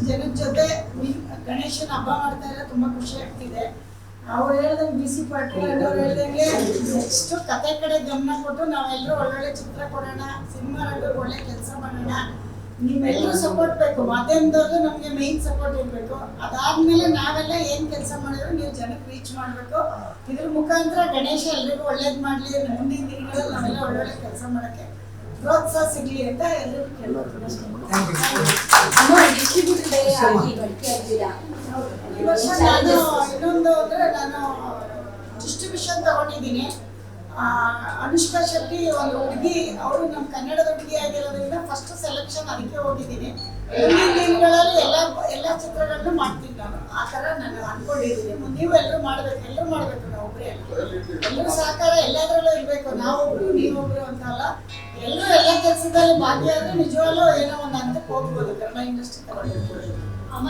ಜನದ ಜೊತೆ ಗಣೇಶನ ಹಬ್ಬ ಮಾಡ್ತಾ ಇದ್ರೆ ತುಂಬಾ ಖುಷಿ ಆಗ್ತಿದೆ. ಅವ್ರು ಹೇಳ್ದಂಗೆ ಬಿ ಸಿ ಪಾಟೀಲ್ ಅವ್ರು ಹೇಳ್ದಂಗೆ ನೆಕ್ಸ್ಟ್ ಕತೆ ಕಡೆ ಗಮನ ಕೊಟ್ಟು ನಾವೆಲ್ಲರೂ ಒಳ್ಳೊಳ್ಳೆ ಚಿತ್ರ ಕೊಡೋಣ, ಸಿನಿಮಾ ರಂಗಕ್ಕೆ ಒಳ್ಳೆ ಕೆಲಸ ಮಾಡೋಣ. ನಿಮ್ಮೆಲ್ಲರೂ ಸಪೋರ್ಟ್ ಬೇಕು, ಮಾಧ್ಯಮದವ್ರದ್ದು ನಮಗೆ ಮೇನ್ ಸಪೋರ್ಟ್ ಇರಬೇಕು. ಅದಾದ್ಮೇಲೆ ನಾವೆಲ್ಲ ಏನು ಕೆಲಸ ಮಾಡಿದ್ರು ನೀವು ಜನಕ್ಕೆ ರೀಚ್ ಮಾಡಬೇಕು. ಇದ್ರ ಮುಖಾಂತರ ಗಣೇಶ ಎಲ್ರಿಗೂ ಒಳ್ಳೇದು ಮಾಡಲಿ, ಮುಂದಿನ ದಿನಗಳಲ್ಲಿ ನಾವೆಲ್ಲ ಒಳ್ಳೊಳ್ಳೆ ಕೆಲಸ ಮಾಡೋಕ್ಕೆ ಪ್ರೋತ್ಸಾಹ ಸಿಗಲಿ ಅಂತ ಎಲ್ಲರಿಗೂ ಕೇಳೋದು. ಈ ವರ್ಷ ನಾನು ಇನ್ನೊಂದು ಅಂದರೆ ನಾನು ಡಿಸ್ಟ್ರಿಬ್ಯೂಷನ್ ತಗೊಂಡಿದ್ದೀನಿ. ಅನುಷ್ಕಾ ಶೆಟ್ಟಿ ಒಂದು ಹುಡುಗಿ, ಅವರು ನಮ್ಮ ಕನ್ನಡದ ಹುಡುಗಿ ಆಗಿರೋದ್ರಿಂದ ಫಸ್ಟ್ ಸೆಲೆಕ್ಷನ್ ಅದಕ್ಕೆ ಹೋಗಿದ್ದೀನಿ. ಮುಂದಿನ ದಿನಗಳಲ್ಲಿ ಎಲ್ಲ ಚಿತ್ರಗಳನ್ನು ಮಾಡ್ತೀನಿ ನಾನು. ಆ ಥರ ನಾನು ಅನ್ಕೊಂಡಿದ್ದೀನಿ. ನೀವು ಎಲ್ಲರೂ ಮಾಡಬೇಕು, ಎಲ್ಲರೂ ಮಾಡಬೇಕು. ನಾವು ಒಬ್ಬರೇ ಎಲ್ಲರೂ ಸಹಕಾರ ಎಲ್ಲದರಲ್ಲೂ ಇರಬೇಕು. ನಾವೊಬ್ರು ನೀವೊಬ್ರು ಅಂತ ಅಲ್ಲ, ಎಲ್ಲರೂ ಎಲ್ಲ ಕೆಲಸದಲ್ಲಿ ಭಾಗಿಯಾದ್ರೆ ನಿಜವಾಗ್ಲೂ ಏನೋ ಒಂದು ಹಂತಕ್ಕೆ ಹೋಗ್ಬೋದು ಕನ್ನಡ ಇಂಡಸ್ಟ್ರಿ ತಗೊಂಡಿರ್ಬೋದು.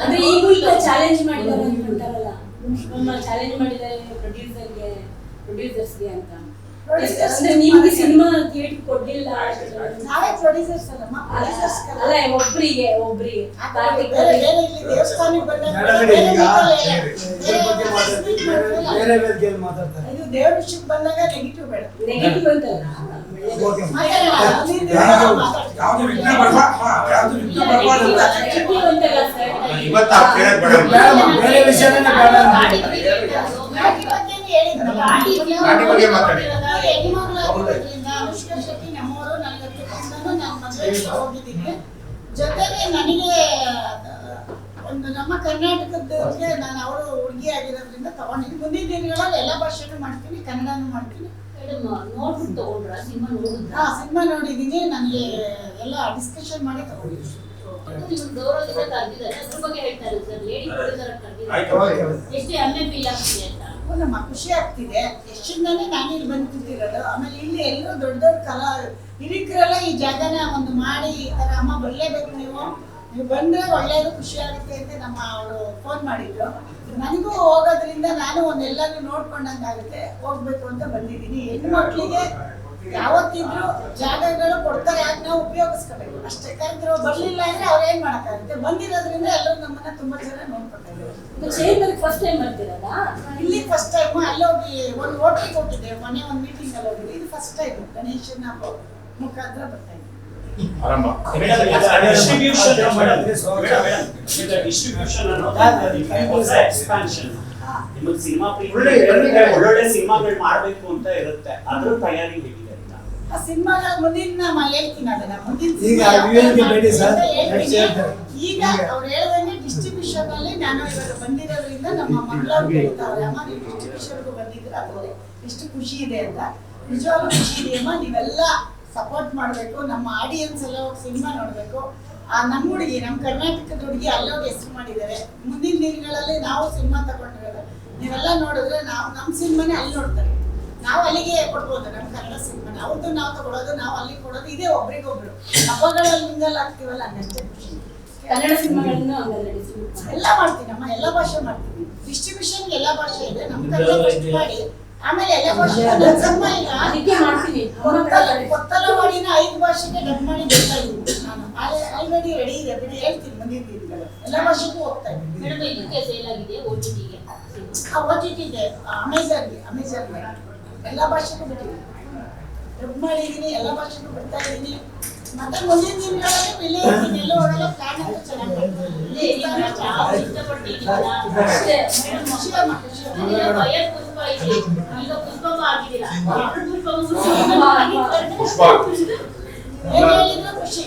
ಅಂದ್ರೆ ಈಗ ಚಾಲೆಂಜ್ ಮಾಡಿದ್ದಾರೆ ಅಂತಾರಲ್ಲ, ಚಾಲೆಂಜ್ ಮಾಡಿದ್ದಾರೆ ಪ್ರೊಡ್ಯೂಸರ್ಸ್ಗೆ ಅಂತ. ಅಂದ್ರೆ ನಿಮ್ಗೆ ಸಿನಿಮಾ ಥಿಯೇಟರ್ ಕೊಡ್ಲಿಲ್ಲ, ನಾವೇ ಪ್ರೊಡ್ಯೂಸರ್ಸ್ ಅಲ್ಲಮ್ಮ, ಅಲ್ಲ ಒಬ್ರಿಗೆ ದೇವಸ್ಥಾನಕ್ಕೆ ಬಂದಾಗ ಇದು ದೇವ್ರ ವಿಷಯಕ್ಕೆ ಬಂದಾಗ ನೆಗೆಟಿವ್ ಬೇಡ, ನೆಗೆಟಿವ್ ಅಂತಲ್ಲ ಅನುಷ್ಕಾ ಶೆಟ್ಟಿ ನಮ್ಮವರು. ನಾನು ಮದುವೆ ಹೋಗಿದ್ದೀನಿ. ಜೊತೆಗೆ ನನಗೆ ಒಂದು ನಮ್ಮ ಕರ್ನಾಟಕದವ್ರಿಗೆ ನಾನು ಅವರು ಹುಡುಗಿ ಆಗಿರೋದ್ರಿಂದ ತಗೊಂಡಿದ್ದೀನಿ. ಮುಂದಿನ ದಿನಗಳಲ್ಲಿ ಎಲ್ಲ ಭಾಷೆನೂ ಮಾಡ್ತೀನಿ, ಕನ್ನಡನೂ ಮಾಡ್ತೀನಿ. ಸಿನಿಮಾ ನೋಡಿದ್ದೀನಿ. ನನಗೆ ಎಲ್ಲ ಡಿಸ್ಕಷನ್ ಮಾಡಿ ತಗೊಂಡಿದ್ದೀನಿ. ನಮ್ಮ ಖುಷಿ ಆಗ್ತಿದೆ. ಎಷ್ಟಿಂದಾನೇ ನಾನು ಇಲ್ಲಿ ಬಂದು ಕೂತಿರೋದು. ಆಮೇಲೆ ಇಲ್ಲಿ ಎಲ್ಲರೂ ದೊಡ್ಡ ದೊಡ್ಡ ಹಿರಿಕರೆಲ್ಲ ಈ ಜಾಗನ ಒಂದು ಮಾಡಿ ಈ ಥರ ಅಮ್ಮ ಬರಲೇಬೇಕು, ನೀವು ಬಂದರೆ ಒಳ್ಳೆಯದು, ಖುಷಿ ಆಗುತ್ತೆ ಅಂತ ನಮ್ಮ ಅವರು ಫೋನ್ ಮಾಡಿದ್ರು. ನನಗೂ ಹೋಗೋದ್ರಿಂದ ನಾನು ಒಂದೆಲ್ಲರೂ ನೋಡ್ಕೊಂಡಂಗಾಗುತ್ತೆ, ಹೋಗ್ಬೇಕು ಅಂತ ಬಂದಿದ್ದೀನಿ. ಹೆಣ್ಮಕ್ಳಿಗೆ ಯಾವತ್ತಿದ್ರು ಜಾಗಗಳು ಕೊಡ್ತಾರೆ, ಯಾಕೆ ನಾವು ಉಪಯೋಗಿಸ್ಕೋಬೇಕು ಅಷ್ಟೇ. ಕರೆದ್ರು ಬರಲಿಲ್ಲ ಅಂದರೆ ಅವ್ರು ಏನು ಮಾಡೋಕ್ಕಾಗುತ್ತೆ. ಬಂದಿರೋದ್ರಿಂದ ಎಲ್ಲರೂ ನಮ್ಮನ್ನ ತುಂಬ ಚೆನ್ನಾಗಿ ನೋಡ್ಕೊತಾ ಇದ್ದಾರೆ. ಫಸ್ಟ್ ಟೈಮ್ ಬರ್ತಿರೋದಾ? ಇಲ್ಲಿ ಫಸ್ಟ್ ಟೈಮ್. ಅಲ್ಲೋಗಿ ಒಂದು ಹೋಟ್ಲಿಗೆ ಹೋಗಿದ್ದೆ, ಮೊನ್ನೆ ಒಂದು ಮೀಟಿಂಗ್ ಅಲ್ಲಿ ಹೋಗಿದ್ದೆ. ಇದು ಫಸ್ಟ್ ಟೈಮ್ ಗಣೇಶನ ಮುಖಾಂತರ ಬರ್ತಾ ಇದ್ದೀನಿ. ಒಳ್ಳೊಳ್ಳೆ ಸಿನಿಮಾಗಳು ಮಾಡ್ಬೇಕು ಅಂತ ಇರುತ್ತೆ, ಅದ್ರ ತಯಾರಿ ಹೇಗಿದೆ? ಆ ಸಿನಿಮಾಗಳ ಮುಂದಿನ ಹೇಳ್ತೀನಿ, ಅದನ್ನ ಮುಂದಿನ ಈಗ ಅವ್ರು ಹೇಳ್ದಂಗೆ ಡಿಸ್ಟ್ರಿಬ್ಯೂಷನ್ ಅಲ್ಲಿ ನಾನು ಇವಾಗ ಬಂದಿರೋದ್ರಿಂದ ನಮ್ಮ ಮಕ್ಕಳು ಹೇಳ್ತಾರೆ, ಅಮ್ಮ ನೀವು ಡಿಸ್ಟ್ರಿಬ್ಯೂಷನ್ಗೂ ಬಂದಿದ್ರೆ ಅದರಲ್ಲಿ ಎಷ್ಟು ಖುಷಿ ಇದೆ ಅಂತ. ನಿಜವಾಗ್ಲೂ ಖುಷಿ ಇದೆಯಮ್ಮ. ನೀವೆಲ್ಲ ಸಪೋರ್ಟ್ ಮಾಡಬೇಕು. ನಮ್ಮ ಆಡಿಯನ್ಸ್ ಎಲ್ಲ ಹೋಗಿ ಸಿನಿಮಾ ನೋಡಬೇಕು. ನಮ್ಮ ಹುಡುಗಿ, ನಮ್ಮ ಕರ್ನಾಟಕದ ಹುಡುಗಿ ಅಲ್ಲೋಗಿ ಹೆಸರು ಮಾಡಿದ್ದಾರೆ. ಮುಂದಿನ ದಿನಗಳಲ್ಲಿ ನಾವು ಸಿನಿಮಾ ತಗೊಂಡಿರೋದು ನೀವೆಲ್ಲ ನೋಡಿದ್ರೆ ನಮ್ಮ ಸಿನಿಮಾನೇ ಅಲ್ಲಿ ನೋಡ್ತಾರೆ. ನಾವು ಅಲ್ಲಿಗೆ ಕೊಡ್ಬೋದು ನಮ್ಮ ಕನ್ನಡ ಸಿನಿಮಾನ. ಅವ್ರದ್ದು ನಾವು ತಗೊಳ್ಳೋದು, ನಾವು ಅಲ್ಲಿ ಕೊಡೋದು, ಇದೇ ಒಬ್ರಿಗೊಬ್ರು ಹಬ್ಬಗಳಲ್ಲಿ ಮಿಂಗಲ್ ಆಗ್ತೀವಲ್ಲ, ಅನ್ನಷ್ಟೇ ಖುಷಿ. ಕನ್ನಡ ಸಿನಿಮಾಗಳನ್ನು ಎಲ್ಲ ಮಾಡ್ತೀನಮ್ಮ, ಎಲ್ಲ ಭಾಷೆ ಮಾಡ್ತೀನಿ. ಡಿಸ್ಟ್ರಿಬ್ಯೂಷನ್ ಎಲ್ಲ ಭಾಷೆ ಇದೆ. ನಮ್ಮ ಕನ್ನಡ ಫಸ್ಟ್ ಮಾಡಿ ಆಮೇಲೆ ಎಲ್ಲ ಭಾಷೆ ಅದಕ್ಕೆ ಮಾಡ್ತೀನಿ. ಕೊತ್ತಲ ಮಾಡಿನ 5 ಭಾಷೆಗೆ ಡಬ್ ಮಾಡಿ ಬರ್ತಾ ಇದ್ದೀನಿ ನಾನು. ಆಲ್ರೆಡಿ ರೆಡಿ ಇದೆ, ಬಿಡಿ ಹೇಳ್ತೀನಿ. ಮುಂದಿನ ದಿನಗಳು ಎಲ್ಲ ಭಾಷೆಗೂ ಹೋಗ್ತಾ ಇದ್ದೀನಿ. OTT ಇದೆ, ಅಮೆಝಾನ್ಗೆ ಎಲ್ಲ ಭಾಷೆಗೂ ಬಿಟ್ಟಿದ್ದೀನಿ, ಡಬ್ ಮಾಡಿದ್ದೀನಿ. ಎಲ್ಲ ಭಾಷೆಗೂ ಬಿಡ್ತಾ ಇದ್ದೀನಿ. ಮತ್ತೆ ಮುಂದಿನ ದಿನಗಳಲ್ಲಿ ಇಲ್ಲೇ ಇರ್ತೀನಿ, ಎಲ್ಲೂ ಹೋಗಲ್ಲ. ಪ್ಲಾನ್ ಅಂತೂ ಚೆನ್ನಾಗಿ ಖುಷಿ.